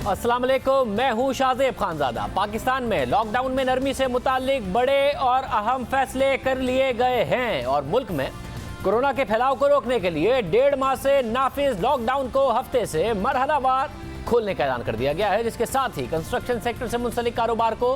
अस्सलाम वालेकुम, मैं हूं शाहजेब खानजादा। पाकिस्तान में लॉकडाउन में नरमी से मुताल्लिक बड़े और अहम फैसले कर लिए गए हैं और मुल्क में कोरोना के फैलाव को रोकने के लिए 1.5 माह से नाफिज लॉकडाउन को हफ्ते से मरहलावार खोलने का ऐलान कर दिया गया है, जिसके साथ ही कंस्ट्रक्शन सेक्टर से मुंसलिक कारोबार को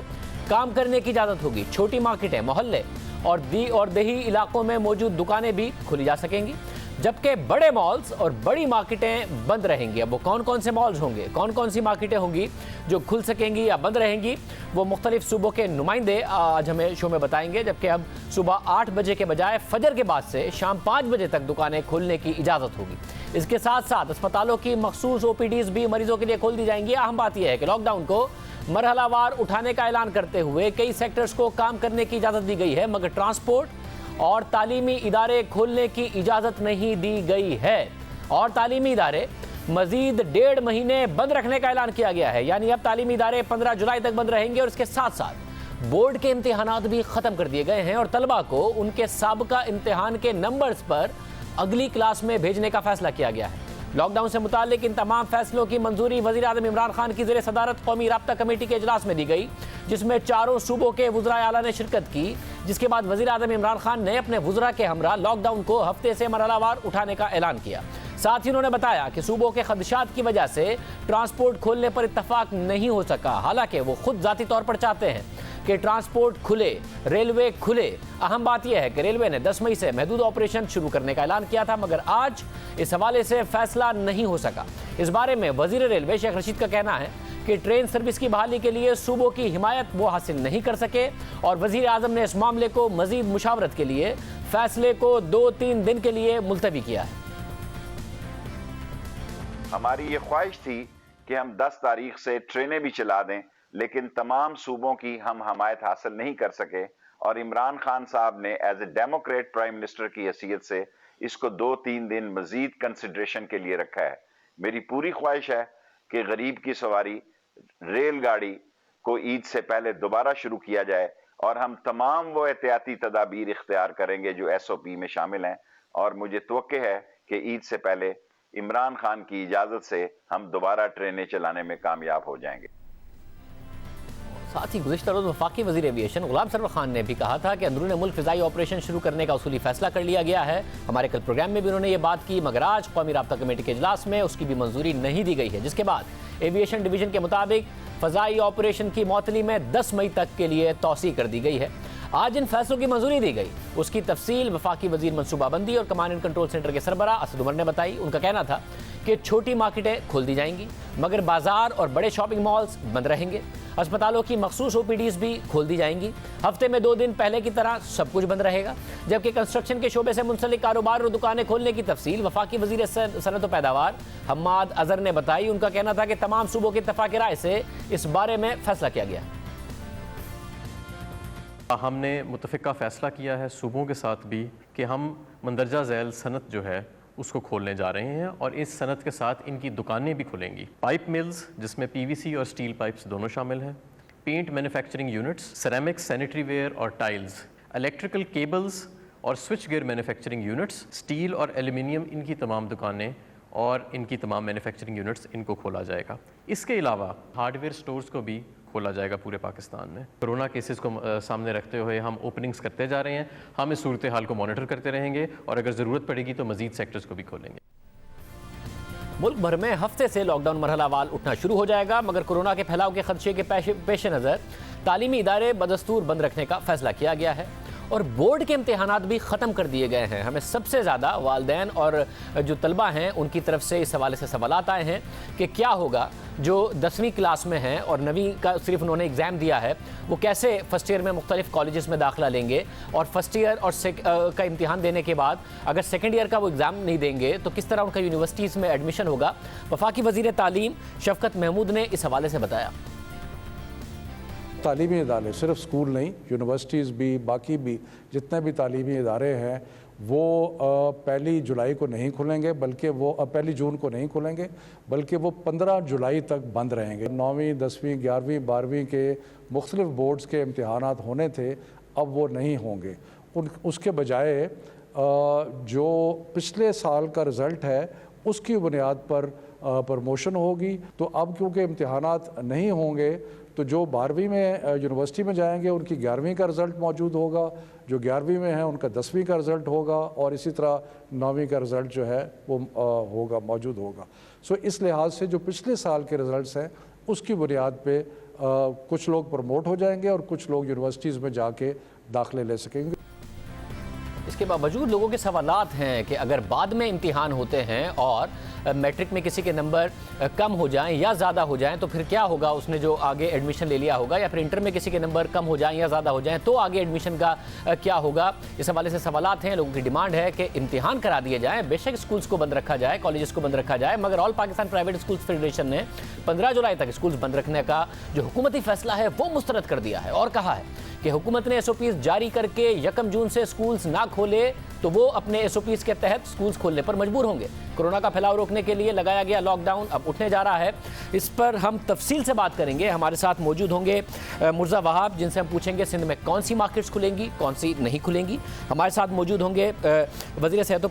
काम करने की इजाज़त होगी। छोटी मार्केटें, मोहल्ले और देही इलाकों में मौजूद दुकानें भी खुली जा सकेंगी, जबकि बड़े मॉल्स और बड़ी मार्केटें बंद रहेंगी। अब वो कौन कौन से मॉल्स होंगे, कौन कौन सी मार्केटें होंगी जो खुल सकेंगी या बंद रहेंगी, वो मुख्तलिफ सूबों के नुमाइंदे आज हमें शो में बताएंगे। जबकि अब सुबह 8 बजे के बजाय फजर के बाद से शाम 5 बजे तक दुकानें खोलने की इजाज़त होगी। इसके साथ साथ अस्पतालों की मखसूस OPDs भी मरीजों के लिए खोल दी जाएंगी। अहम बात यह है कि लॉकडाउन को मरहलावार उठाने का ऐलान करते हुए कई सेक्टर्स को काम करने की इजाज़त दी गई है, मगर ट्रांसपोर्ट और तालीमी इदारे खोलने की इजाज़त नहीं दी गई है। और तालीमी इदारे मजीद 1.5 महीने बंद रखने का ऐलान किया गया है, यानी अब तालीमी इदारे 15 जुलाई तक बंद रहेंगे। और इसके साथ साथ बोर्ड के इम्तिहानात भी ख़त्म कर दिए गए हैं और तलबा को उनके साबिका इम्तिहान के नंबर्स पर अगली क्लास में भेजने का फैसला किया गया है। लॉकडाउन से मुतालिक इन तमाम फैसलों की मंजूरी वज़ीर आज़म इमरान खान की ज़ेर सदारत कौमी राब्ता कमेटी के इजलास में दी गई, जिसमें चारों सूबों के वुज़राए आला ने शिरकत की। जिसके बाद वज़ीर आज़म इमरान खान ने अपने वुज़रा के हमरा लॉकडाउन को हफ्ते से मरहलावार उठाने का ऐलान किया। साथ ही उन्होंने बताया कि सूबों के खदशात की वजह से ट्रांसपोर्ट खोलने पर इत्तफाक नहीं हो सका। हालांकि वो खुद ज़ाती तौर पर चाहते हैं कि ट्रांसपोर्ट खुले, रेलवे खुले। अहम बात यह है कि रेलवे ने 10 मई से महदूद ऑपरेशन शुरू करने का ऐलान किया था, मगर आज इस हवाले से फैसला नहीं हो सका। इस बारे में वज़ीर रेलवे शेख रशीद का कहना है कि ट्रेन सर्विस की बहाली के लिए सूबों की हिमायत वो हासिल नहीं कर सके और वज़ीर आज़म ने इस मामले को मज़ीद मुशावरत के लिए फैसले को 2-3 दिन के लिए मुलतवी किया है। हमारी ये ख्वाहिश थी कि हम 10 तारीख से ट्रेनें भी चला दें, लेकिन तमाम सूबों की हम हमायत हासिल नहीं कर सके और इमरान खान साहब ने as a democrat prime minister की हैसियत से इसको 2-3 दिन मजीद कंसिडरेशन के लिए रखा है। मेरी पूरी ख्वाहिश है कि गरीब की सवारी रेलगाड़ी को ईद से पहले दोबारा शुरू किया जाए और हम तमाम वो एहतियाती तदाबीर इख्तियार करेंगे जो SOP में शामिल हैं। और मुझे तवक्के है कि ईद से पहले इमरान खान की इजाज़त से हम दोबारा ट्रेनें चलाने में कामयाब हो जाएंगे। साथ ही गुज़िश्ता रोज़ वफाकी वज़ीर एविएशन गुलाम सरवर खान ने भी कहा था कि अंदरून मुल्क फ़िज़ाई ऑपरेशन शुरू करने का उसूली फ़ैसला कर लिया गया है। हमारे कल प्रोग्राम में भी उन्होंने ये बात की, मगर आज कौमी राब्ता कमेटी के इजलास में उसकी भी मंजूरी नहीं दी गई है, जिसके बाद एविएशन डिवीज़न के मुताबिक फ़िज़ाई ऑपरेशन की मअतली में 10 मई तक के लिए तौसी कर दी गई है। आज इन फैसलों की मंजूरी दी गई, उसकी तफसील वफाकी वज़ीर मनसूबाबंदी और कमांड एंड कंट्रोल सेंटर के सरबरा असद उमर ने बताई। उनका कहना था कि छोटी मार्केटें खोल दी जाएंगी, मगर बाजार और बड़े शॉपिंग मॉल्स बंद रहेंगे। अस्पतालों की मखसूस OPDs भी खोल दी जाएंगी। हफ्ते में 2 दिन पहले की तरह सब कुछ बंद रहेगा, जबकि कंस्ट्रक्शन के शोबे से मुंसलिक कारोबार और दुकानें खोलने की तफसील वफाकी वज़ीर सनत व पैदावार हम्माद अजहर ने बताई। उनका कहना था कि तमाम सूबों के इत्तफाक राय से इस बारे में फैसला किया गया। हमने मुतफ़िका फ़ैसला किया है सूबों के साथ भी कि हम मंदरजा झैल सनत जो है उसको खोलने जा रहे हैं और इस सनत के साथ इनकी दुकानें भी खुलेंगी। पाइप मिल्स जिसमें PVC और स्टील पाइप्स दोनों शामिल हैं, paint manufacturing units, ceramics, sanitary ware और टाइल्स, इलेक्ट्रिकल केबल्स और switch gear manufacturing units, steel और एल्यूमिनियम, इनकी तमाम दुकानें और इनकी तमाम मैन्युफैक्चरिंग यूनिट्स इनको खोला जाएगा। इसके अलावा हार्डवेयर स्टोर्स को भी खोला जाएगा पूरे पाकिस्तान में। कोरोना केसेस को सामने रखते हुए हम ओपनिंग्स करते जा रहे हैं। हम इस सूरत हाल को मॉनिटर करते रहेंगे और अगर ज़रूरत पड़ेगी तो मज़ीद सेक्टर्स को भी खोलेंगे। मुल्क भर में हफ्ते से लॉकडाउन मरहलावार उठना शुरू हो जाएगा, मगर कोरोना के फैलाव के खदशे के पेश नज़र तालीमी इदारे बदस्तूर बंद रखने का फैसला किया गया है और बोर्ड के इम्तिहानात भी ख़त्म कर दिए गए हैं। हमें सबसे ज़्यादा वालिदैन और जो तलबा हैं उनकी तरफ से इस हवाले से सवालात आए हैं कि क्या होगा जो 10वीं क्लास में हैं और 9वीं का सिर्फ उन्होंने एग्ज़ाम दिया है, वो कैसे फ़र्स्ट ईयर में मुख्तलिफ़ कॉलेजेस में दाखिला लेंगे और फर्स्ट ईयर और का इम्तिहान देने के बाद अगर सेकेंड ईयर का वो एग्ज़ाम नहीं देंगे तो किस तरह उनका यूनिवर्सिटीज़ में एडमिशन होगा। वफाकी वज़ीर तालीम शफ़क़त महमूद ने इस हवाले से बताया। तालीमी इदारे सिर्फ स्कूल नहीं, यूनिवर्सिटीज़ भी, बाकी भी जितने भी तालीमी इदारे हैं वो 1 जुलाई को नहीं खुलेंगे, बल्कि वो 1 जून को नहीं खुलेंगे, बल्कि वो 15 जुलाई तक बंद रहेंगे। 9वीं, 10वीं, 11वीं, 12वीं के मुख्तलिफ बोर्ड्स के इम्तिहानात होने थे, अब वो नहीं होंगे। उसके बजाय जो पिछले साल का रिज़ल्ट है उसकी बुनियाद पर प्रमोशन होगी। तो अब क्योंकि इम्तिहानात नहीं होंगे तो जो 12वीं में यूनिवर्सिटी में जाएंगे उनकी 11वीं का रिज़ल्ट मौजूद होगा, जो 11वीं में है उनका 10वीं का रिज़ल्ट होगा, और इसी तरह 9वीं का रिज़ल्ट जो है वो होगा मौजूद होगा। सो इस लिहाज से जो पिछले साल के रिज़ल्ट्स हैं उसकी बुनियाद पे कुछ लोग प्रमोट हो जाएंगे और कुछ लोग यूनिवर्सिटीज़ में जाके दाखिले ले सकेंगे। इसके बावजूद लोगों के सवालात हैं कि अगर बाद में इम्तिहान होते हैं और मैट्रिक में किसी के नंबर कम हो जाएं या ज़्यादा हो जाएं तो फिर क्या होगा, उसने जो आगे एडमिशन ले लिया होगा, या फिर इंटर में किसी के नंबर कम हो जाएं या ज़्यादा हो जाएं तो आगे एडमिशन का क्या होगा। इस हवाले से सवालात हैं। लोगों की डिमांड है कि इम्तिहान करा दिए जाएँ, बेशक स्कूल्स को बंद रखा जाए, कॉलेजेस को बंद रखा जाए, मगर all Pakistan private schools federation ने 15 जुलाई तक स्कूल्स बंद रखने का जो हुकूमती फैसला है वो मुस्तरद कर दिया है और कहा है कि हुकूमत ने SOPs जारी करके 1 जून से स्कूल्स ना खोले तो वो अपने SOPs के तहत स्कूल्स खोलने पर मजबूर होंगे। कोरोना का फैलाव रोकने के लिए लगाया गया लॉकडाउन अब उठने जा रहा है। इस पर हम तफसील से बात करेंगे। हमारे साथ मौजूद होंगे मुर्जा वहाब, जिनसे हम पूछेंगे सिंध में कौन सी मार्केट्स खुलेंगी, कौन सी नहीं खुलेंगी। हमारे साथ मौजूद होंगे वज़ीर सेहत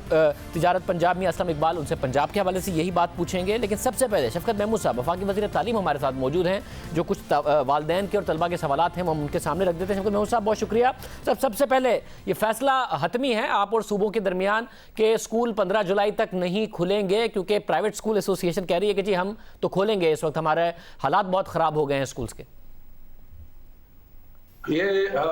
तिजारत पंजाब में असलम इकबाल, उनसे पंजाब के हवाले से यही बात पूछेंगे। लेकिन सबसे पहले शफकत महमूद साहब, वफाकी वज़ीर तालीम, हमारे साथ मौजूद हैं, जो कुछ वालिदैन के और तलबा के सवालात हैं हम उनके सामने रख देते हैं। शफकत महमूद साहब बहुत शुक्रिया। सबसे पहले ये फैसला हतमी है आप और सूबों के दरमियान कि स्कूल 15 जुलाई तक नहीं खुलेंगे, क्योंकि प्राइवेट स्कूल एसोसिएशन कह रही है कि जी हम तो खोलेंगे, इस वक्त हमारे हालात बहुत ख़राब हो गए हैं स्कूल्स के। ये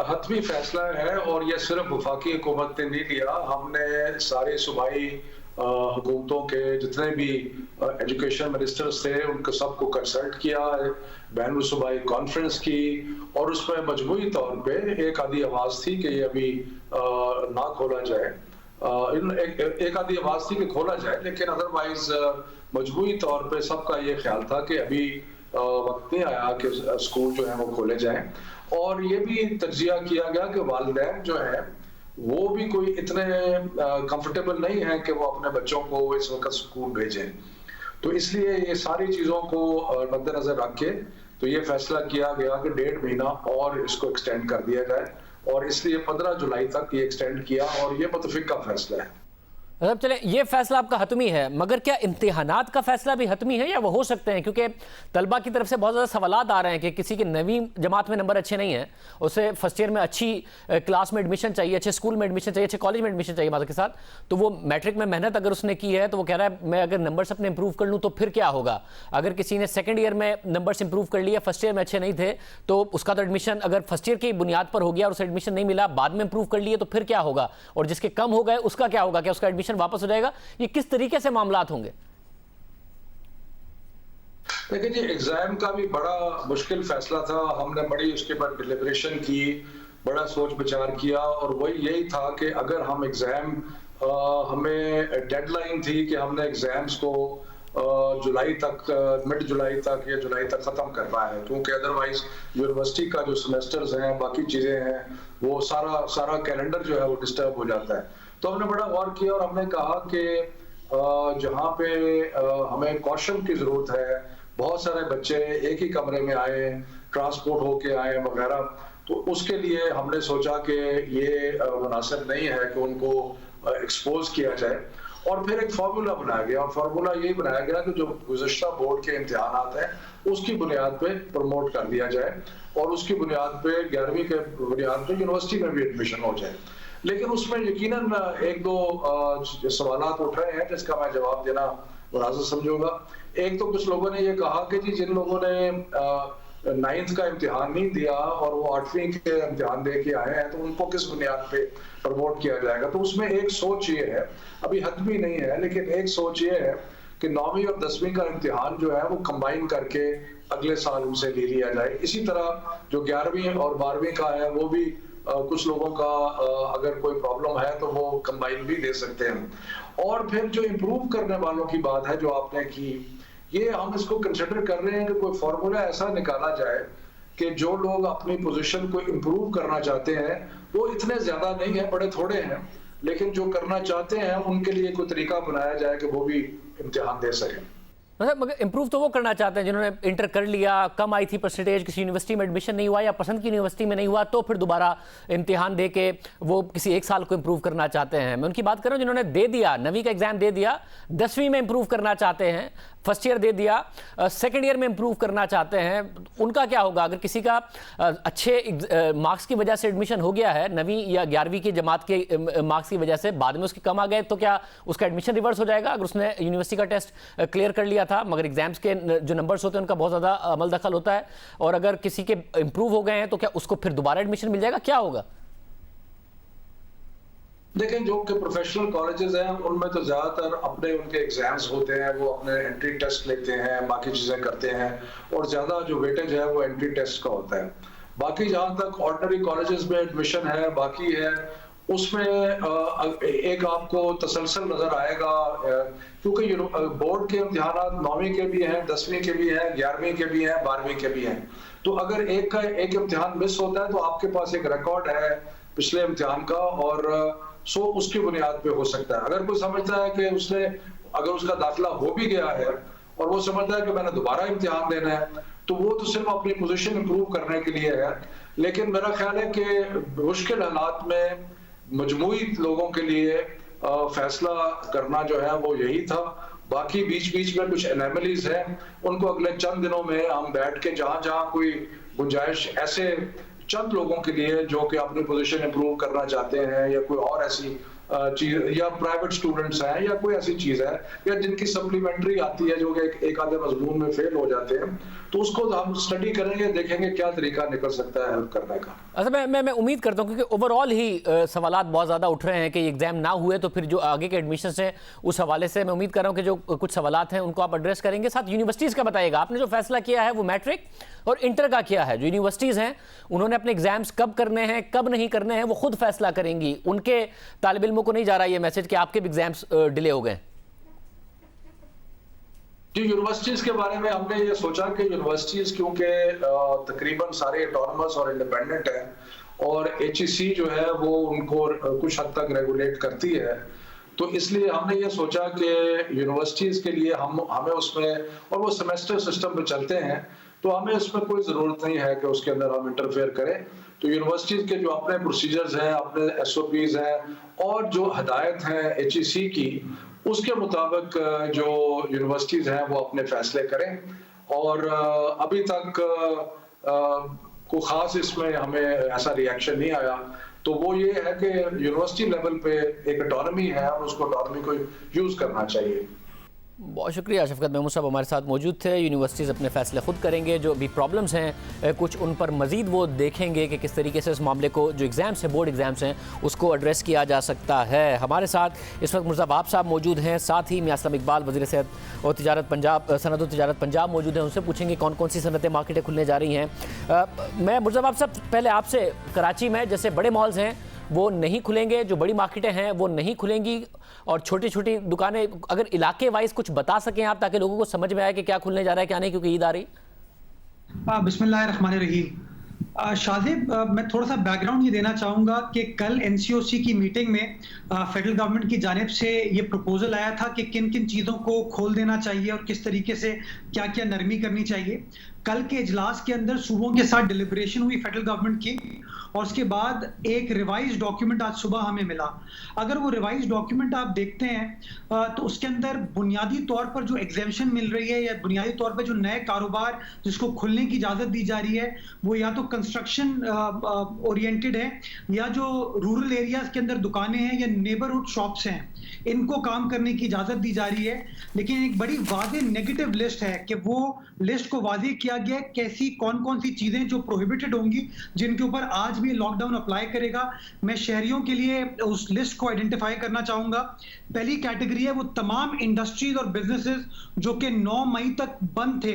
हतमी फैसला है और ये सिर्फ वफाकी हुकूमत ने नहीं लिया, हमने सारे सूबाई हुकूमतों के जितने भी एजुकेशन मिनिस्टर्स थे उनको सबको कंसल्ट किया, बैन सूबाई कॉन्फ्रेंस की, और उसमें मजमूई तौर पे एक आधी आवाज़ थी कि ये अभी ना खोला जाए, एक आधी आवाज़ थी कि खोला जाए, लेकिन अदरवाइज मजमूई तौर पे सबका ये ख्याल था कि अभी वक्त नहीं आया कि स्कूल जो है वो खोले जाएं। और ये भी तज्जिया किया गया कि वालिदैन जो है वो भी कोई इतने कंफर्टेबल नहीं है कि वो अपने बच्चों को इस वक्त स्कूल भेजें। तो इसलिए ये सारी चीज़ों को मद्देनजर रख के तो ये फैसला किया गया कि 1.5 महीना और इसको एक्सटेंड कर दिया जाए, और इसलिए 15 जुलाई तक ये एक्सटेंड किया, और ये मुतफिक का फैसला है। मतलब चले ये फैसला आपका हतमी है, मगर क्या इम्तिहानात का फैसला भी हतमी है या वो हो सकते हैं? क्योंकि तलबा की तरफ से बहुत ज़्यादा सवालात आ रहे हैं कि किसी के 9वीं जमात में नंबर अच्छे नहीं हैं, उसे फर्स्ट ईयर में अच्छी क्लास में एडमिशन चाहिए, अच्छे स्कूल में एडमिशन चाहिए, अच्छे कॉलेज में एडमिशन चाहिए बात के साथ, तो वो मैट्रिक में मेहनत अगर उसने की है तो वो कह रहा है मैं अगर नंबर्स अपने इंप्रूव कर लूँ तो फिर क्या होगा। अगर किसी ने सेकेंड ईयर में नंबर्स इंप्रूव कर लिया, फर्स्ट ईयर में अच्छे नहीं थे, तो उसका तो एडमिशन अगर फर्स्ट ईयर की बुनियाद पर हो गया और उसे एडमिशन नहीं मिला, बाद में इंप्रूव कर लिए तो फिर क्या होगा, और जिसके कम हो गए उसका क्या होगा, क्या उसका एडमिशन वापस हो जाएगा? ये किस तरीके से मामलात होंगे? देखिए जी, एग्जाम का भी बड़ा मुश्किल फैसला था, हमने बड़ी उसके बाद डिलिब्रेशन की, बड़ा सोच विचार किया, और वही यही था कि अगर हम एग्जाम हमें डेडलाइन थी कि हमने एग्जाम्स को जुलाई तक, मिड जुलाई तक या जुलाई तक ख़त्म करना है, क्योंकि अदरवाइज यूनिवर्सिटी का जो सेमेस्टर्स हैं, बाकी चीज़ें हैं, वो सारा कैलेंडर जो है वो डिस्टर्ब हो जाता है। तो हमने बड़ा गौर किया और हमने कहा कि जहाँ पे हमें कॉशन की ज़रूरत है, बहुत सारे बच्चे एक ही कमरे में आए, ट्रांसपोर्ट होके आए वगैरह, तो उसके लिए हमने सोचा कि ये मुनासिब नहीं है कि उनको एक्सपोज किया जाए, और फिर एक फार्मूला बनाया गया, और फार्मूला यही बनाया गया कि जो गुज़श्ता बोर्ड के इम्तिहानात हैं उसकी बुनियाद पे प्रमोट कर दिया जाए, और उसकी बुनियाद पे 11वीं के बुनियाद पे यूनिवर्सिटी में भी एडमिशन हो जाए। लेकिन उसमें यकीनन एक दो सवालात उठ रहे हैं जिसका मैं जवाब देना मुनासिब समझूंगा। एक तो कुछ लोगों ने ये कहा कि जी जिन लोगों ने 9th का इम्तिहान नहीं दिया और वो 8वीं के इम्तिहान दे के आए हैं, तो उनको किस बुनियाद पे प्रमोट किया जाएगा। तो उसमें एक सोच ये है, अभी हतमी नहीं है, लेकिन एक सोच ये है कि 9वीं और 10वीं का इम्तिहान जो है वो कंबाइन करके अगले साल उनसे ले लिया जाए। इसी तरह जो 11वीं और 12वीं का है वो भी कुछ लोगों का अगर कोई प्रॉब्लम है तो वो कंबाइन भी दे सकते हैं। और फिर जो इम्प्रूव करने वालों की बात है जो आपने की, ये हम इसको कंसिडर कर रहे हैं कि कोई फॉर्मूला ऐसा निकाला जाए कि जो लोग अपनी पोजीशन को इम्प्रूव करना चाहते हैं, वो इतने ज्यादा नहीं है, बड़े थोड़े हैं, लेकिन जो करना चाहते हैं उनके लिए कोई तरीका बनाया जाए कि वो भी इम्तिहान दे सकें। मगर इम्प्रूव तो वो करना चाहते हैं जिन्होंने इंटर कर लिया, कम आई थी परसेंटेज, किसी यूनिवर्सिटी में एडमिशन नहीं हुआ या पसंद की यूनिवर्सिटी में नहीं हुआ, तो फिर दोबारा इम्तिहान दे के वो किसी एक साल को इम्प्रूव करना चाहते हैं। मैं उनकी बात कर रहा हूँ जिन्होंने दे दिया, 9वीं का एग्जाम दे दिया, 10वीं में इम्प्रूव करना चाहते हैं, फर्स्ट ईयर दे दिया, सेकेंड ईयर में इंप्रूव करना चाहते हैं, उनका क्या होगा? अगर किसी का अच्छे मार्क्स की वजह से एडमिशन हो गया है 9वीं या 11वीं की जमात के मार्क्स की वजह से, बाद में उसके कम आ गए, तो क्या उसका एडमिशन रिवर्स हो जाएगा? अगर उसने यूनिवर्सिटी का टेस्ट क्लियर कर लिया था मगर एग्जाम्स के जो नंबर्स होते हैं उनका बहुत ज़्यादा अमल दखल होता है, और अगर किसी के इंप्रूव हो गए हैं तो क्या उसको फिर दोबारा एडमिशन मिल जाएगा? क्या होगा? देखें, जो कि प्रोफेशनल कॉलेजेस हैं उनमें तो ज़्यादातर अपने उनके एग्जाम्स होते हैं, वो अपने एंट्री टेस्ट लेते हैं, बाकी चीज़ें करते हैं, और ज़्यादा जो वेटेज है वो एंट्री टेस्ट का होता है। बाकी जहाँ तक ऑर्डिनरी कॉलेजेस में एडमिशन है, बाकी है, उसमें एक आपको तसलसल नज़र आएगा, क्योंकि बोर्ड के इम्तिहान 9वीं के भी हैं, 10वीं के भी हैं, 11वीं के भी हैं, 12वीं के भी हैं। तो अगर एक इम्तिहान मिस होता है तो आपके पास एक रिकॉर्ड है पिछले इम्तिहान का, और उसकी बुनियाद पे हो सकता है। अगर कोई समझता है कि अगर उसका दाखिला हो भी गया है और वो समझता है कि मैंने दोबारा इम्तिहान देना है, तो वो तो सिर्फ अपनी पोजीशन इंप्रूव करने के लिए है। लेकिन मेरा ख्याल है कि मुश्किल हालात में मजमूई लोगों के लिए फैसला करना जो है वो यही था। बाकी बीच बीच में कुछ एनोमलीज हैं, उनको अगले चंद दिनों में हम बैठ के जहां जहां कोई गुंजाइश ऐसे चंद लोगों के लिए जो कि अपनी पोजीशन इंप्रूव करना चाहते हैं, या कोई और ऐसी चीज, या प्राइवेट स्टूडेंट्स हैं, या कोई ऐसी चीज है, या जिनकी सप्लीमेंट्री आती है जो कि एक आधे मजमून में फेल हो जाते हैं, तो उसको हम स्टडी करेंगे, देखेंगे क्या तरीका निकल सकता है हेल्प करने का। अच्छा, मैं उम्मीद करता हूँ क्योंकि ओवरऑल ही सवालात बहुत ज़्यादा उठ रहे हैं कि एग्जाम ना हुए तो फिर जो आगे के एडमिशन हैं उस हवाले से मैं उम्मीद कर रहा हूँ कि जो कुछ सवालात हैं उनको आप एड्रेस करेंगे। साथ यूनिवर्सिटीज़ का बताइएगा, आपने जो फैसला किया है वो मैट्रिक और इंटर का किया है। जो यूनिवर्सिटीज़ हैं उन्होंने अपने एग्जाम्स कब करने हैं कब नहीं करने हैं वो खुद फैसला करेंगी। उनके तालिब इल्मों को नहीं जा रहा ये मैसेज कि आपके भी एग्जाम्स डिले हो गए। जी, यूनिवर्सिटीज के बारे में हमने ये सोचा कि यूनिवर्सिटीज क्योंकि तकरीबन सारे ऑटोनमस और इंडिपेंडेंट हैं, और HEC जो है वो उनको कुछ हद तक रेगुलेट करती है, तो इसलिए हमने ये सोचा कि यूनिवर्सिटीज के लिए हमें उसमें, और वो सेमेस्टर सिस्टम पे चलते हैं, तो हमें उसमें कोई ज़रूरत नहीं है कि उसके अंदर हम इंटरफेयर करें। तो यूनिवर्सिटीज के जो अपने प्रोसीजर्स हैं, अपने SOPs हैं, और जो हदायत हैं HEC की, उसके मुताबिक जो यूनिवर्सिटीज हैं वो अपने फैसले करें। और अभी तक कोई ख़ास इसमें हमें ऐसा रिएक्शन नहीं आया। तो वो ये है कि यूनिवर्सिटी लेवल पे एक ऑटोनॉमी है और उसको ऑटोनॉमी को यूज़ करना चाहिए। बहुत शुक्रिया। शफकत महमूद साहब हमारे साथ मौजूद थे। यूनिवर्सिटीज़ अपने फैसले खुद करेंगे, जो भी प्रॉब्लम्स हैं कुछ उन पर मज़ीद वो देखेंगे कि किस तरीके से इस मामले को, जो एग्ज़ाम्स हैं बोर्ड एग्ज़ाम्स हैं, उसको एड्रेस किया जा सकता है। हमारे साथ इस वक्त मुर्ज़ा बाब साहब मौजूद हैं, साथ ही मियां असलम इकबाल वज़ीर सेहत और तिजारत पंजाब, सनअत और तिजारत पंजाब मौजूद हैं। उनसे पूछेंगे कौन कौन सी सनतें मार्केटें खुलने जा रही हैं। मैं मुर्ज़ा बाब साहब पहले आपसे, कराची में जैसे बड़े मॉल्स हैं वो नहीं खुलेंगे, जो बड़ी मार्केटें हैं वो नहीं खुलेंगी, और छोटी छोटी दुकानें, अगर इलाके वाइज कुछ बता सकें आप ताकि लोगों को समझ में आए कि क्या खुलने जा रहा है क्या नहीं, क्योंकि ईद आ रही। बिस्मिल्लाहिर्रहमानिर्रहीम। शाजिब, मैं थोड़ा सा बैकग्राउंड ये देना चाहूँगा कि कल NCOC की मीटिंग में फेडरल गवर्नमेंट की जानिब से ये प्रपोजल आया था कि किन किन चीज़ों को खोल देना चाहिए और किस तरीके से क्या क्या नरमी करनी चाहिए। कल के इजलास के अंदर सूबों के साथ डिलिब्रेशन हुई फेडरल गवर्नमेंट की, और उसके बाद एक रिवाइज डॉक्यूमेंट आज सुबह हमें मिला। अगर वो रिवाइज डॉक्यूमेंट आप देखते हैं तो उसके अंदर बुनियादी तौर पर जो एग्जेम्पशन मिल रही है, या बुनियादी तौर पर जो नए कारोबार जिसको खुलने की इजाज़त दी जा रही है, वो या तो कंस्ट्रक्शन ओरिएंटेड है, या जो रूरल एरियाज के अंदर दुकानें हैं या नेबरहुड शॉप्स हैं, इनको काम करने की इजाज़त दी जा रही है। लेकिन एक बड़ी वाज़ेह नेगेटिव लिस्ट है कि वो लिस्ट को वाज़ेह किया गया कैसी कौन कौन सी चीज़ें जो प्रोहिबिटेड होंगी, जिनके ऊपर आज भी लॉकडाउन अप्लाई करेगा। मैं शहरियों के लिए उस लिस्ट को आइडेंटिफाई करना चाहूँगा। पहली कैटेगरी है वो तमाम इंडस्ट्रीज और बिजनेसेस जो कि 9 मई तक बंद थे,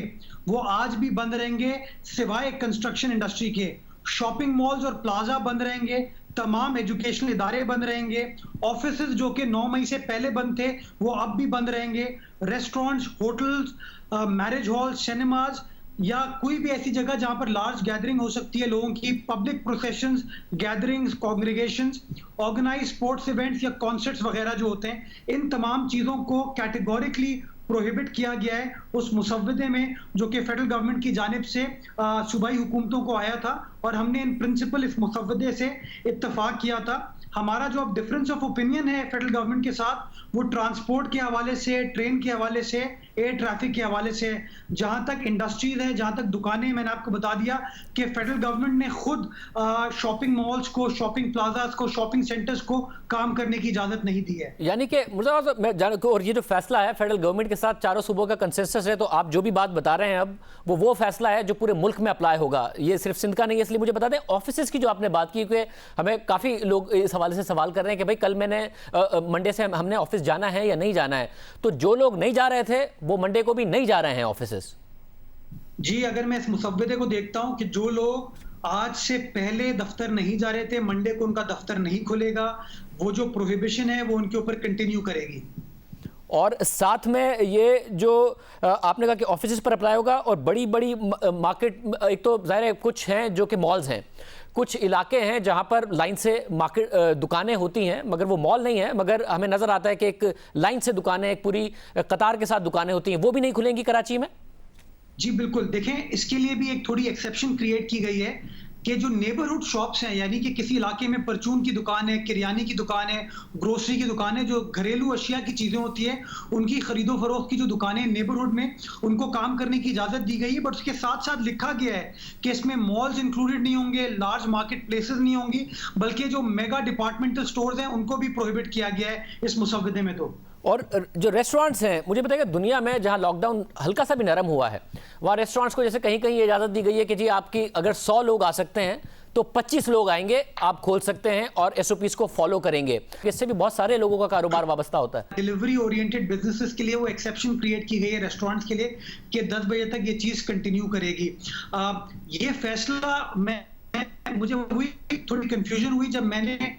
वो आज भी बंद रहेंगे सिवाय कंस्ट्रक्शन इंडस्ट्री के। शॉपिंग मॉल्स और प्लाजा बंद रहेंगे, तमाम एजुकेशनल इदारे बंद रहेंगे, ऑफिसेज जो कि 9 मई से पहले बंद थे वो अब भी बंद रहेंगे, restaurants, hotels, marriage hall, cinemas, या कोई भी ऐसी जगह जहां पर लार्ज गैदरिंग हो सकती है लोगों की, public processions, gatherings, congregations, organise sports events या कॉन्सर्ट्स वगैरह जो होते हैं, इन तमाम चीज़ों को कैटेगोरिकली प्रोहिबिट किया गया है उस मुसव्वदे में जो कि फेडरल गवर्नमेंट की जानिब से सूबाई हुकूमतों को आया था, और हमने इन प्रिंसिपल इस मुसव्वदे से इत्तफाक किया था। हमारा जो अब डिफरेंस ऑफ ओपिनियन है फेडरल गवर्नमेंट के साथ, वो ट्रांसपोर्ट के हवाले से, ट्रेन के हवाले से, एयर ट्रैफिक के हवाले से, जहां तक इंडस्ट्रीज है, जहां तक दुकानें, मैंने आपको बता दिया कि फेडरल गवर्नमेंट ने खुद शॉपिंग मॉल्स को, शॉपिंग प्लाजास को, शॉपिंग सेंटर्स को काम करने की इजाजत नहीं दी है। यानी कि और ये जो फैसला है फेडरल गवर्नमेंट के साथ चारों सूबों का कंसेंसस है, तो आप जो भी बात बता रहे हैं अब वो फैसला है जो पूरे मुल्क में अप्लाई होगा, ये सिर्फ सिंध का नहीं है। इसलिए मुझे बता दें ऑफिसेज की जो आपने बात की, कि हमें काफ़ी लोग इस हवाले से सवाल कर रहे हैं कि भाई कल मैंने मंडे से हमने ऑफिस जाना है या नहीं जाना है, तो जो लोग नहीं जा रहे थे वो मंडे को भी नहीं जा रहे हैं ऑफिसेज। जी, अगर मैं इस मुसव्वदे को देखता हूं कि जो लोग आज से पहले दफ्तर नहीं जा रहे थे, मंडे को उनका दफ्तर नहीं खुलेगा, वो जो प्रोहिबिशन है वो उनके ऊपर कंटिन्यू करेगी। और साथ में ये जो आपने कहा कि ऑफिसेज पर अप्लाई होगा, और बड़ी बड़ी मार्केट, एक तो जाहिर है कुछ हैं जो कि मॉल्स हैं, कुछ इलाके हैं जहां पर लाइन से मार्केट दुकानें होती हैं, मगर वो मॉल नहीं है, मगर हमें नजर आता है कि एक लाइन से दुकानें, एक पूरी कतार के साथ दुकानें होती हैं, वो भी नहीं खुलेंगी कराची में। जी बिल्कुल, देखें इसके लिए भी एक थोड़ी एक्सेप्शन क्रिएट की गई है कि जो नेबरहुड शॉप्स हैं, यानी कि किसी इलाके में परचून की दुकान है, किरियानी की दुकान है, ग्रोसरी की दुकान है, जो घरेलू अशिया की चीजें होती है, उनकी खरीदो फरोख्त की जो दुकानें नेबरहुड में, उनको काम करने की इजाजत दी गई है। बट उसके साथ साथ लिखा गया है कि इसमें मॉल्स इंक्लूडेड नहीं होंगे, लार्ज मार्केट प्लेसेस नहीं होंगी, बल्कि जो मेगा डिपार्टमेंटल स्टोर्स हैं उनको भी प्रोहिबिट किया गया है इस मुसव्वदे में। तो और जो रेस्टोरेंट्स हैं, मुझे बताइए दुनिया में जहां लॉकडाउन हल्का सा भी नरम हुआ है, वहां रेस्टोरेंट्स को जैसे कहीं कहीं इजाजत दी गई है कि जी आपकी अगर 100 लोग आ सकते हैं तो 25 लोग आएंगे, आप खोल सकते हैं और एसओपीज को फॉलो करेंगे। इससे भी बहुत सारे लोगों का कारोबार वाबस्ता होता है। डिलीवरी ओरिएंटेड बिजनेसेस के लिए वो एक्सेप्शन क्रिएट की गई है रेस्टोरेंट्स के लिए कि 10 बजे तक ये चीज कंटिन्यू करेगी। ये फैसला मुझे थोड़ी कंफ्यूजन हुई जब मैंने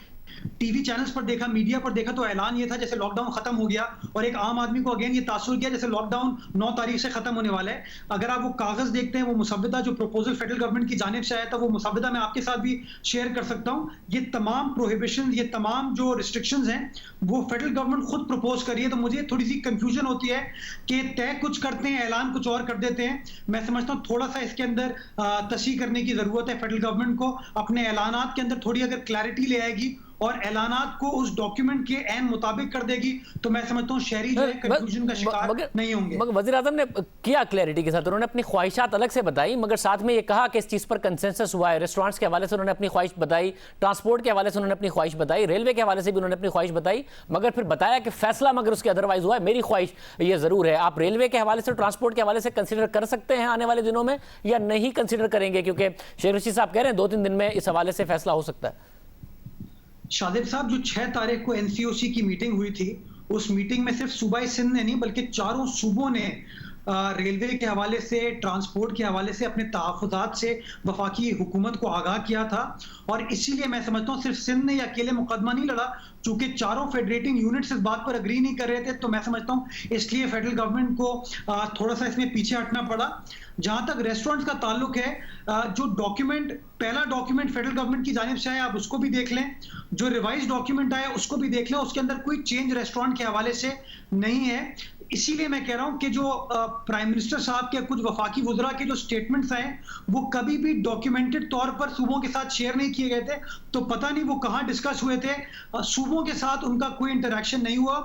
टीवी चैनल्स पर देखा, मीडिया पर देखा, तो ऐलान ये था जैसे लॉकडाउन खत्म हो गया, और एक आम आदमी को अगेन ये तासुर किया जैसे लॉकडाउन 9 तारीख से खत्म होने वाला है। अगर आप वो कागज देखते हैं, वो मुसव्वदा जो प्रपोजल फेडरल गवर्नमेंट की जानिब से आया था, वो मुसव्वदा मैं आपके साथ भी शेयर कर सकता हूं। ये तमाम प्रोहिबिशन, ये तमाम जो रिस्ट्रिक्शंस हैं, वो फेडरल गवर्नमेंट खुद प्रपोज कर रही है। तो मुझे थोड़ी सी कंफ्यूजन होती है कि तय कुछ करते हैं, ऐलान कुछ और कर देते हैं। मैं समझता हूँ थोड़ा सा इसके अंदर तशी करने की जरूरत है फेडरल गवर्नमेंट को। अपने ऐलानात के अंदर थोड़ी अगर क्लैरिटी ले आएगी और ऐलानात को उस डॉक्यूमेंट के ऐन मुताबिक कर देगी, तो मैं समझता हूँ शहरी जो है कंफ्यूजन का शिकार नहीं होंगे। मगर वज़ीर आज़म ने किया क्लैरिटी के साथ, उन्होंने अपनी ख्वाहिशात अलग से बताई, मगर साथ में ये कहा कि इस चीज़ पर कंसेंसस हुआ है। रेस्टोरेंट्स के हवाले से उन्होंने अपनी ख्वाहिश बताई, ट्रांसपोर्ट के हवाले से उन्होंने अपनी ख्वाहिश बताई, रेलवे के हवाले से भी उन्होंने अपनी ख्वाहिश बताई, मगर फिर बताया कि फैसला मगर उसके अदरवाइज हुआ है। मेरी ख्वाहिश ये ज़रूर है, आप रेलवे के हवाले से, ट्रांसपोर्ट के हवाले से कंसिडर कर सकते हैं आने वाले दिनों में, या नहीं कंसिडर करेंगे? क्योंकि शेख रशीद साहब कह रहे हैं 2-3 दिन में इस हवाले से फैसला हो सकता है। शादिब साहब, जो 6 तारीख को एनसीओसी की मीटिंग हुई थी, उस मीटिंग में सिर्फ सूबाई सिंध ने नहीं बल्कि चारों सूबों ने रेलवे के हवाले से, ट्रांसपोर्ट के हवाले से अपने तहफ़्फ़ुज़ात से वफाकी हुकूमत को आगाह किया था। और इसीलिए मैं समझता हूँ सिर्फ सिंध ने अकेले मुकदमा नहीं लड़ा, चूंकि चारों फेडरेटिंग यूनिट्स इस बात पर अग्री नहीं कर रहे थे, तो मैं समझता हूँ इसलिए फेडरल गवर्नमेंट को थोड़ा सा इसमें पीछे हटना पड़ा। जहां तक रेस्टोरेंट्स का ताल्लुक है, जो डॉक्यूमेंट, पहला डॉक्यूमेंट फेडरल गवर्नमेंट की जानिब से आया, आप उसको भी देख लें, जो रिवाइज डॉक्यूमेंट आया उसको भी देख लें, उसके अंदर कोई चेंज रेस्टोरेंट के हवाले से नहीं है। इसीलिए मैं कह रहा हूं कि जो प्राइम मिनिस्टर साहब के कुछ वफाकी वुज़रा के जो स्टेटमेंट्स आए, वो कभी भी डॉक्यूमेंटेड तौर पर सूबों के साथ शेयर नहीं किए गए थे, तो पता नहीं वो कहां डिस्कस हुए थे। सूबों के साथ उनका कोई इंटरेक्शन नहीं हुआ।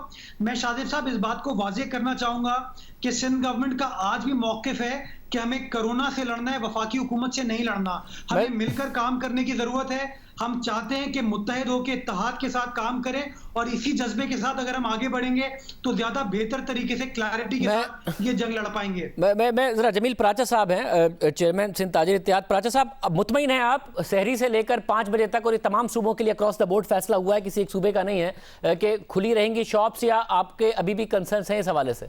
मैं शादिब साहब इस बात को वाज़ेह करना चाहूंगा कि सिंध गवर्नमेंट का आज भी मौक़िफ़ है कि हमें कोरोना से लड़ना है, वफाकी हुकूमत से नहीं लड़ना। हमें मिलकर काम करने की जरूरत है। हम चाहते हैं कि मुत्तहिद होकर इत्तेहाद के साथ काम करें, और इसी जज्बे के साथ अगर हम आगे बढ़ेंगे तो ज्यादा बेहतर तरीके से क्लैरिटी के साथ ये जंग लड़ पाएंगे। मैं जरा जमील पराचा साहब हैं, चेयरमैन सिंध ताजिर इत्तेहाद। पराचा साहब, मुतमईन हैं आप? सहरी से लेकर 5 बजे तक और ये तमाम सूबों के लिए अक्रॉस द बोर्ड फैसला हुआ है, किसी एक सूबे का नहीं है, कि खुली रहेंगी शॉप्स, या आपके अभी भी कंसर्न्स हैं इस हवाले से?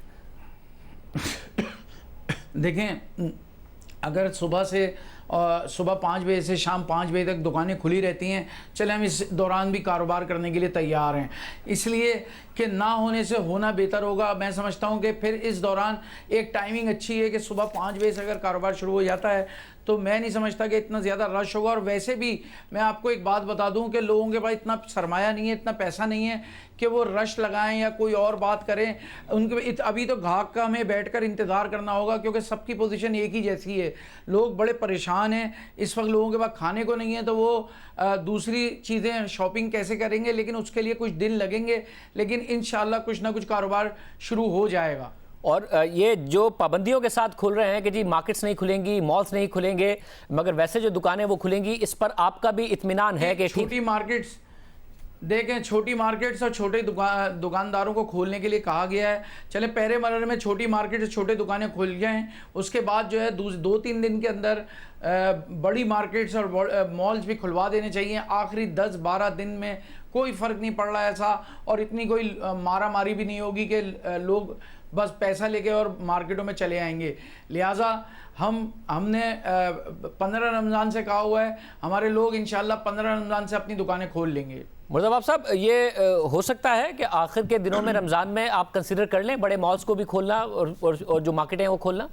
देखें, अगर सुबह 5 बजे से शाम 5 बजे तक दुकानें खुली रहती हैं, चले हम इस दौरान भी कारोबार करने के लिए तैयार हैं, इसलिए कि ना होने से होना बेहतर होगा। मैं समझता हूं कि फिर इस दौरान एक टाइमिंग अच्छी है कि सुबह 5 बजे से अगर कारोबार शुरू हो जाता है तो मैं नहीं समझता कि इतना ज़्यादा रश होगा। और वैसे भी मैं आपको एक बात बता दूं कि लोगों के पास इतना सरमाया नहीं है, इतना पैसा नहीं है कि वो रश लगाएं या कोई और बात करें। उनके अभी तो घाक का हमें बैठकर इंतज़ार करना होगा, क्योंकि सबकी पोजीशन एक ही जैसी है। लोग बड़े परेशान हैं इस वक्त, लोगों के पास खाने को नहीं है, तो वो दूसरी चीज़ें शॉपिंग कैसे करेंगे, लेकिन उसके लिए कुछ दिन लगेंगे, लेकिन इंशाल्लाह कुछ ना कुछ कारोबार शुरू हो जाएगा। और ये जो पाबंदियों के साथ खुल रहे हैं कि जी मार्केट्स नहीं खुलेंगी, मॉल्स नहीं खुलेंगे, मगर वैसे जो दुकानें वो खुलेंगी, इस पर आपका भी इत्मीनान है कि छोटी मार्केट्स देखें, छोटी मार्केट्स और छोटे दुकानदारों को खोलने के लिए कहा गया है। चले पहले मरहले में छोटी मार्केट, छोटे दुकानें खुल जाएं, उसके बाद जो है 2-3 दिन के अंदर बड़ी मार्केट्स और मॉल्स भी खुलवा देने चाहिए। आखिरी 10-12 दिन में कोई फ़र्क नहीं पड़ रहा है ऐसा, और इतनी कोई मारा मारी भी नहीं होगी कि लोग बस पैसा लेके और मार्केटों में चले आएंगे। लिहाजा हमने 15 रमज़ान से कहा हुआ है, हमारे लोग इंशाल्लाह 15 रमज़ान से अपनी दुकानें खोल लेंगे। मुर्तज़ा साहब, ये हो सकता है कि आखिर के दिनों में रमज़ान में आप कंसिडर कर लें बड़े मॉल्स को भी खोलना और जो मार्केटें हैं वो खोलना?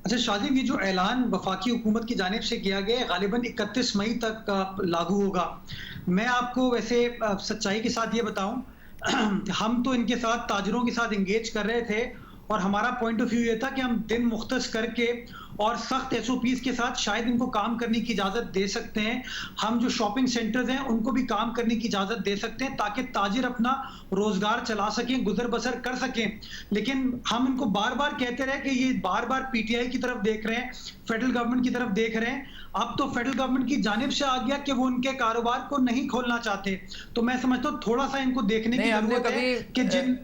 अच्छा शाजिब, ये जो ऐलान वफाकी हुकूमत की जानिब से किया गया है गालिबन 31 मई तक लागू होगा। मैं आपको वैसे सच्चाई के साथ ये बताऊं, हम तो इनके साथ ताजरों के साथ इंगेज कर रहे थे और हमारा पॉइंट ऑफ व्यू ये था कि हम दिन मुख्तस करके और सख्त SOPs के साथ शायद इनको काम करने की इजाज़त दे सकते हैं। हम जो शॉपिंग सेंटर्स हैं उनको भी काम करने की इजाज़त दे सकते हैं ताकि ताजिर अपना रोज़गार चला सकें, गुजर बसर कर सकें। लेकिन हम इनको बार बार कहते रहे कि ये बार बार PTI की तरफ देख रहे हैं, फेडरल गवर्नमेंट की तरफ देख रहे हैं। अब तो फेडरल गवर्नमेंट की जानिब से आ गया कि वो उनके कारोबार को नहीं खोलना चाहते। तो मैं समझता हूँ थोड़ा सा इनको देखने की जरूरत है कि जिन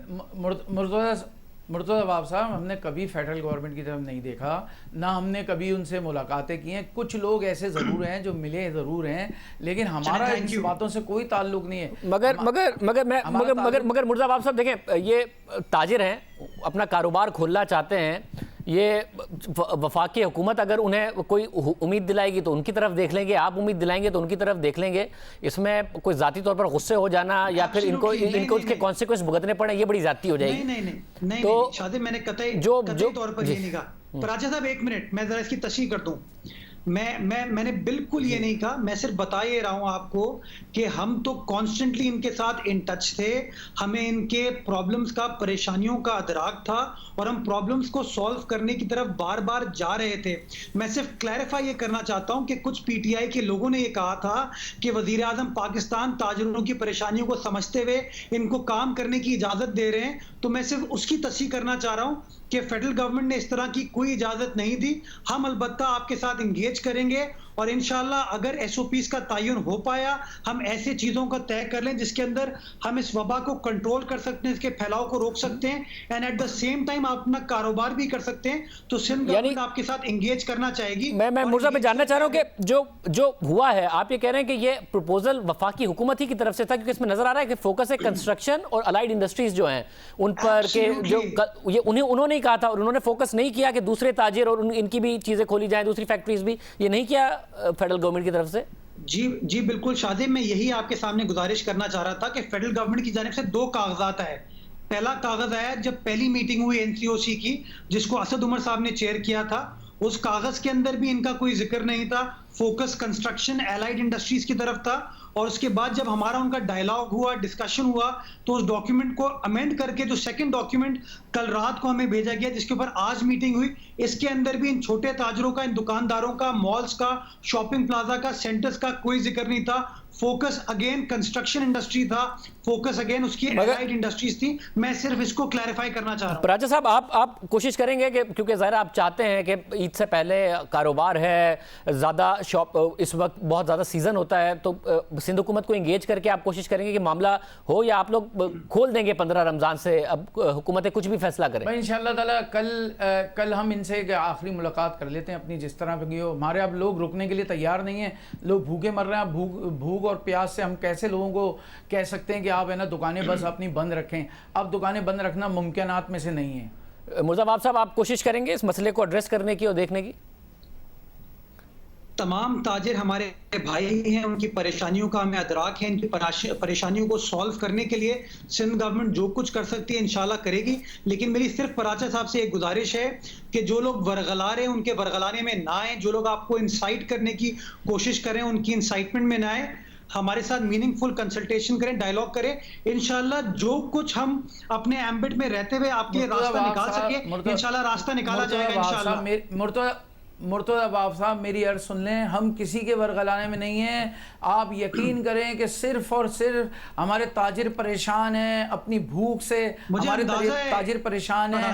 मुर्तज़ा बाब साहब, हमने कभी फेडरल गवर्नमेंट की तरफ नहीं देखा, ना हमने कभी उनसे मुलाकातें की हैं। कुछ लोग ऐसे ज़रूर हैं जो मिले ज़रूर हैं, लेकिन हमारा इन बातों से कोई ताल्लुक नहीं है। मगर मुर्तज़ा बाब साहब देखें, ये ताजिर हैं, अपना कारोबार खोलना चाहते हैं, ये वफाकी हुकूमत अगर उन्हें कोई उम्मीद दिलाएगी तो उनकी तरफ देख लेंगे, आप उम्मीद दिलाएंगे तो उनकी तरफ देख लेंगे। इसमें कोई ज़ाती तौर पर गुस्से हो जाना या फिर इनको उसके कॉन्सिक्वेंस भुगतने पड़े, ये बड़ी ज़्यादती हो जाएगी। नहीं, तो शादी मैंने कतई तौर पर ये नहीं कहा। पर राजा साहब एक मिनट, मैं जरा इसकी तशरीह कर दूं। मैंने बिल्कुल ये नहीं कहा, मैं सिर्फ बता ये रहा हूं आपको कि हम तो कॉन्स्टेंटली इनके साथ इन टच थे। हमें इनके प्रॉब्लम्स का, परेशानियों का अदराक था और हम प्रॉब्लम्स को सॉल्व करने की तरफ बार बार जा रहे थे। मैं सिर्फ क्लैरिफाई ये करना चाहता हूं कि कुछ PTI के लोगों ने ये कहा था कि वजीर आजम पाकिस्तान ताजिरों की परेशानियों को समझते हुए इनको काम करने की इजाजत दे रहे हैं। तो मैं सिर्फ उसकी तस्दीक करना चाह रहा हूं कि फेडरल गवर्नमेंट ने इस तरह की कोई इजाजत नहीं दी। हम अलबत्ता आपके साथ इंगेज करेंगे और इंशाल्लाह अगर SOPs का तयन हो पाया, हम ऐसे चीजों का तय कर लें जिसके अंदर हम इस वबा को कंट्रोल कर सकते हैं, इसके फैलाव को रोक सकते हैं and at the same time आप अपना कारोबार भी कर सकते हैं। तो सिंध गवर्नमेंट आपके साथ इंगेज करना चाहेगी। मैं मुर्तज़ा पे जानना चाह रहा हूँ कि जो हुआ है, आप ये कह रहे हैं कि ये प्रपोजल वफाकी हुकूमत ही की तरफ से था, क्योंकि इसमें नजर आ रहा है कि फोकस है कंस्ट्रक्शन और अलाइड इंडस्ट्रीज जो हैं उन पर के जो ये उन्होंने ही कहा था और उन्होंने फोकस नहीं किया कि दूसरे ताजिर और इनकी भी चीजें खोली जाएं, दूसरी फैक्ट्रीज भी, ये नहीं किया फेडरल गवर्नमेंट की तरफ से। जी बिल्कुल शादिब, मैं यही आपके सामने गुजारिश करना चाह रहा था कि फेडरल गवर्नमेंट की जानिब से 2 कागजात आए। पहला कागज आया जब पहली मीटिंग हुई NCOC की, जिसको असद उमर साहब ने चेयर किया था। उस कागज के अंदर भी इनका कोई जिक्र नहीं था, फोकस कंस्ट्रक्शन एलाइड इंडस्ट्रीज की तरफ था। और उसके बाद जब हमारा उनका डायलॉग हुआ, डिस्कशन हुआ, तो उस डॉक्यूमेंट को अमेंड करके जो सेकंड डॉक्यूमेंट कल रात को हमें भेजा गया, जिसके ऊपर आज मीटिंग हुई, इसके अंदर भी इन छोटे ताजरों का, इन दुकानदारों का, मॉल्स का, शॉपिंग प्लाजा का, सेंटर्स का कोई जिक्र नहीं था। फोकस अगेन कंस्ट्रक्शन इंडस्ट्री था, फोकस अगेन उसकी एलाइड इंडस्ट्रीज थी। मैं सिर्फ इसको क्लैरिफाई करना चाह रहा हूं। राजा साहब, आप कोशिश करेंगे कि क्योंकि ज़ाहिर आप चाहते हैं कि ईद से पहले कारोबार है, ज़्यादा शॉप, इस वक्त बहुत ज़्यादा सीज़न होता है, तो सिंध हुकूमत को इंगेज करके आप कोशिश करेंगे कि मामला हो, या आप लोग खोल देंगे 15 रमज़ान से, अब हुकूमतें कुछ भी फैसला करें? भाई इंशाअल्लाह ताला कल हम इनसे आखिरी मुलाकात कर लेते हैं अपनी, जिस तरह की हो। हमारे अब लोग रुकने के लिए तैयार नहीं है, लोग भूखे मर रहे हैं। भूख और प्यास से हम कैसे लोगों को कह सकते हैं कि आप है ना दुकानें बस अपनी बंद रखें? अब दुकानें बंद रखना मुमकिनात में से नहीं है। मुर्तज़ा साहब, आप कोशिश करेंगे इस मसले को एड्रेस करने की और देखने की? तमाम ताजिर हमारे भाई हैं, उनकी परेशानियों का हमें अदराक है। इनकी परेशानियों को सॉल्व करने के लिए सिंध गवर्नमेंट जो कुछ कर सकती है इंशाल्लाह करेगी। लेकिन मेरी सिर्फ पराचा साहब से एक गुजारिश है कि जो लोग वरगला रहे हैं उनके वरगलाने में ना आए, जो लोग आपको इंसाइट करने की कोशिश करें उनकी इंसाइटमेंट में ना आए, हमारे साथ मीनिंगफुल कंसल्टेशन करें, डायलॉग करें। इंशाल्लाह जो कुछ हम अपने एम्बिट में रहते हुए आपके रास्ता निकाल सके, इंशाल्लाह रास्ता निकाला जाएगा इंशाल्लाह। मुर्तज़ा बाब साहब मेरी अर्ज़ सुन लें, हम किसी के वरगलाने में नहीं हैं। आप यकीन करें कि सिर्फ़ और सिर्फ हमारे ताजिर परेशान हैं अपनी भूख से, हमारे ताजिर परेशान हैं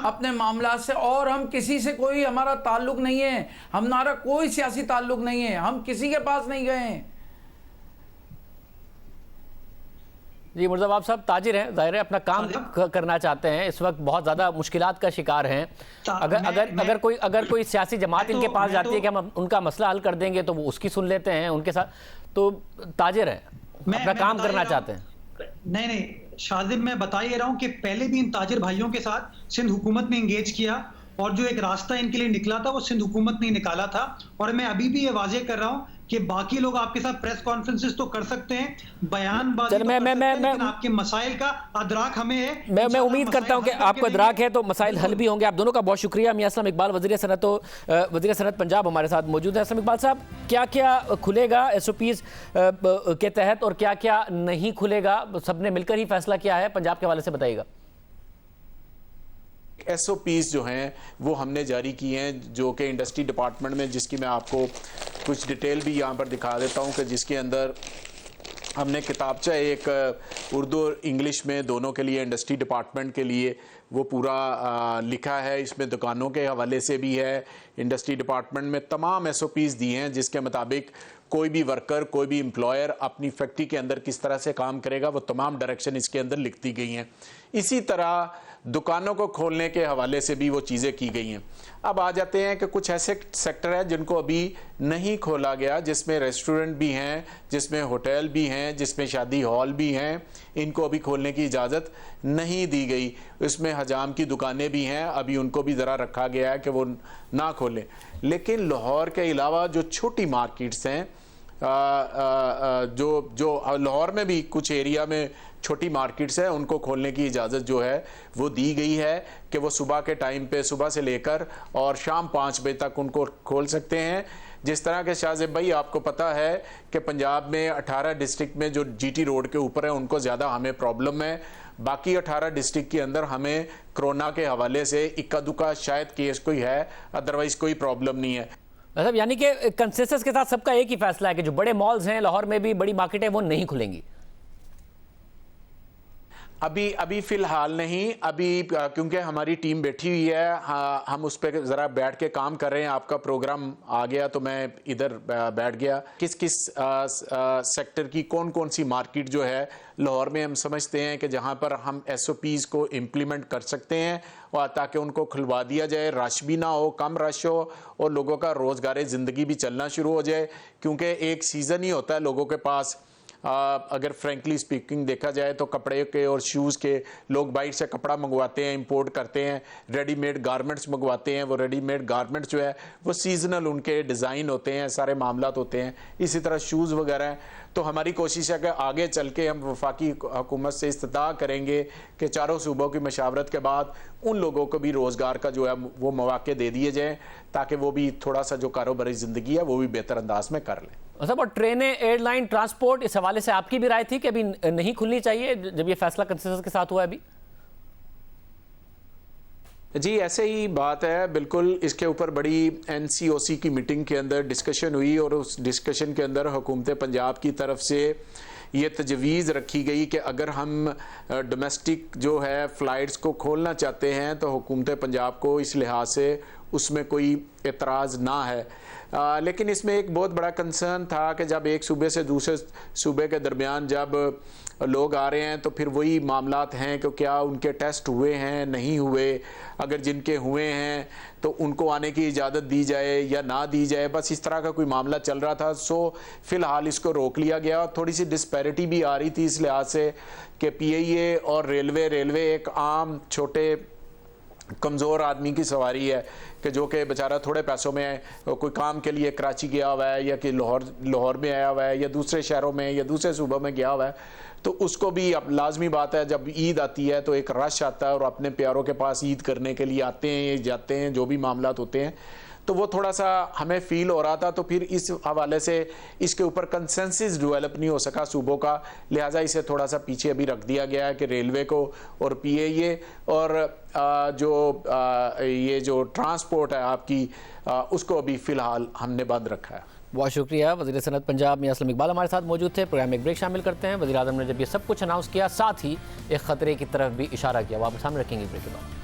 अपने मामला से, और हम किसी से कोई हमारा ताल्लुक़ नहीं है, हमारा कोई सियासी ताल्लुक़ नहीं है, हम किसी के पास नहीं गए हैं। जी मुर्तज़ा बाब साहब ताजिर हैं, ज़ाहिर है अपना काम करना चाहते हैं, इस वक्त बहुत ज़्यादा मुश्किलात का शिकार हैं। अगर कोई सियासी जमात इनके पास जाती है कि हम उनका मसला हल कर देंगे तो वो उसकी सुन लेते हैं उनके साथ, तो ताजिर हैं, अपना काम करना चाहते हैं। नहीं शाजिब, मैं बता ही रहा हूं कि पहले भी इन ताजिर भाइयों के साथ सिंध हुकूमत ने इंगेज किया और जो एक रास्ता इनके लिए निकला था वो सिंध हुकूमत ने निकाला था। और मैं अभी भी ये वाजे कर रहा हूं कि बाकी लोग आपके साथ प्रेस कॉन्फ्रेंसेस तो कर सकते हैं, बयानबाजी तो कर सकते हैं, लेकिन आपके मसाइल का अदराक हमें है। मैं उम्मीद करता हूं कि आपको अदराक है तो मसाइल हल भी होंगे। आप दोनों का बहुत शुक्रिया। मियां असलम इकबाल वज़ीर सनअत पंजाब हमारे साथ मौजूद है। असलम इकबाल साहब, क्या क्या खुलेगा SOPs के तहत और क्या क्या नहीं खुलेगा? सबने मिलकर ही फैसला किया है, पंजाब के हवाले से बताइएगा। SOPs जो हैं वो हमने जारी किए हैं, जो कि इंडस्ट्री डिपार्टमेंट में, जिसकी मैं आपको कुछ डिटेल भी यहाँ पर दिखा देता हूँ कि जिसके अंदर हमने किताबचा एक उर्दू और इंग्लिश में दोनों के लिए, इंडस्ट्री डिपार्टमेंट के लिए वो पूरा लिखा है। इसमें दुकानों के हवाले से भी है, इंडस्ट्री डिपार्टमेंट में तमाम SOPs दिए हैं जिसके मुताबिक कोई भी वर्कर, कोई भी एम्प्लॉयर अपनी फैक्ट्री के अंदर किस तरह से काम करेगा, वो तमाम डायरेक्शन इसके अंदर लिख दी गई हैं। इसी तरह दुकानों को खोलने के हवाले से भी वो चीज़ें की गई हैं। अब आ जाते हैं कि कुछ ऐसे सेक्टर हैं जिनको अभी नहीं खोला गया, जिसमें रेस्टोरेंट भी हैं, जिसमें होटल भी हैं, जिसमें शादी हॉल भी हैं, इनको अभी खोलने की इजाज़त नहीं दी गई। इसमें हजाम की दुकानें भी हैं, अभी उनको भी ज़रा रखा गया है कि वो ना खोलें। लेकिन लाहौर के अलावा जो छोटी मार्केट्स हैं, जो लाहौर में भी कुछ एरिया में छोटी मार्केट्स हैं, उनको खोलने की इजाज़त जो है वो दी गई है कि वो सुबह के टाइम पे, सुबह से लेकर और शाम 5 बजे तक उनको खोल सकते हैं। जिस तरह के शाहज़ेब भाई आपको पता है कि पंजाब में 18 डिस्ट्रिक्ट में जो GT रोड के ऊपर है उनको ज़्यादा हमें प्रॉब्लम है, बाकी 18 डिस्ट्रिक्ट के अंदर हमें कोरोना के हवाले से इक्का दुक्का शायद केस कोई है, अदरवाइज़ कोई प्रॉब्लम नहीं है। मतलब यानी कि कंसेंसस के साथ सबका एक ही फैसला है कि जो बड़े मॉल्स हैं लाहौर में भी, बड़ी मार्केटें, वो नहीं खुलेंगी। अभी फ़िलहाल नहीं, अभी क्योंकि हमारी टीम बैठी हुई है, हम उस पर ज़रा बैठ के काम कर रहे हैं। आपका प्रोग्राम आ गया तो मैं इधर बैठ गया। किस किस सेक्टर की कौन कौन सी मार्केट जो है लाहौर में हम समझते हैं कि जहां पर हम SOPs को इम्प्लीमेंट कर सकते हैं और ताकि उनको खुलवा दिया जाए, रश भी ना हो, कम रश हो और लोगों का रोज़गार ज़िंदगी भी चलना शुरू हो जाए। क्योंकि एक सीज़न ही होता है लोगों के पास, अगर फ्रेंकली स्पीकिंग देखा जाए तो कपड़े के और शूज़ के, लोग बाहर से कपड़ा मंगवाते हैं, इंपोर्ट करते हैं, रेडीमेड गारमेंट्स मंगवाते हैं। वो रेडीमेड गारमेंट्स जो है वो सीजनल उनके डिज़ाइन होते हैं, सारे मामलात होते हैं। इसी तरह शूज़ वगैरह हैं। तो हमारी कोशिश है कि आगे चल के हम वफाकी हुकूमत से इस्तिता करेंगे कि चारों सूबों की मशावरत के बाद उन लोगों को भी रोज़गार का जो है वो मौके दे दिए जाएँ, ताकि वो भी थोड़ा सा जो कारोबारी ज़िंदगी है वो भी बेहतर अंदाज में कर लें। मतलब और ट्रेनें, एयरलाइन, ट्रांसपोर्ट, इस हवाले से आपकी भी राय थी कि अभी नहीं खुलनी चाहिए जब ये फैसला कंसेंसस के साथ हुआ है अभी? जी ऐसे ही बात है, बिल्कुल। इसके ऊपर बड़ी NCOC की मीटिंग के अंदर डिस्कशन हुई और उस डिस्कशन के अंदर हुकूमत पंजाब की तरफ से ये तजवीज़ रखी गई कि अगर हम डोमेस्टिक जो है फ़्लाइट्स को खोलना चाहते हैं तो हुकूमत पंजाब को इस लिहाज से उसमें कोई एतराज़ ना है। लेकिन इसमें एक बहुत बड़ा कंसर्न था कि जब एक सूबे से दूसरे सूबे के दरमियान जब लोग आ रहे हैं तो फिर वही मामलात हैं कि क्या उनके टेस्ट हुए हैं, नहीं हुए, अगर जिनके हुए हैं तो उनको आने की इजाज़त दी जाए या ना दी जाए, बस इस तरह का कोई मामला चल रहा था। सो फ़िलहाल इसको रोक लिया गया। थोड़ी सी डिस्पैरिटी भी आ रही थी इस लिहाज से कि PIA और रेलवे एक आम छोटे कमज़ोर आदमी की सवारी है कि जो कि बेचारा थोड़े पैसों में कोई काम के लिए कराची गया हुआ है या कि लाहौर में आया हुआ है या दूसरे शहरों में या दूसरे सूबों में गया हुआ है, तो उसको भी अब लाजमी बात है जब ईद आती है तो एक रश आता है और अपने प्यारों के पास ईद करने के लिए आते हैं, जाते हैं, जो भी मामलात होते हैं। तो वो थोड़ा सा हमें फील हो रहा था। तो फिर इस हवाले से इसके ऊपर कंसेंसस डेवलप नहीं हो सका सूबों का, लिहाजा इसे थोड़ा सा पीछे अभी रख दिया गया है कि रेलवे को और पीएए और ये जो ट्रांसपोर्ट है आपकी उसको अभी फ़िलहाल हमने बंद रखा है। बहुत शुक्रिया। वज़ीर सनत पंजाब मियां असलम इकबाल हमारे साथ मौजूद थे। प्रोग्राम में एक ब्रेक शामिल करते हैं। वज़ीर आज़म ने जब ये सब कुछ अनाउंस किया, साथ ही एक ख़तरे की तरफ भी इशारा किया, वो आप सामने रखेंगे ब्रेक के बाद।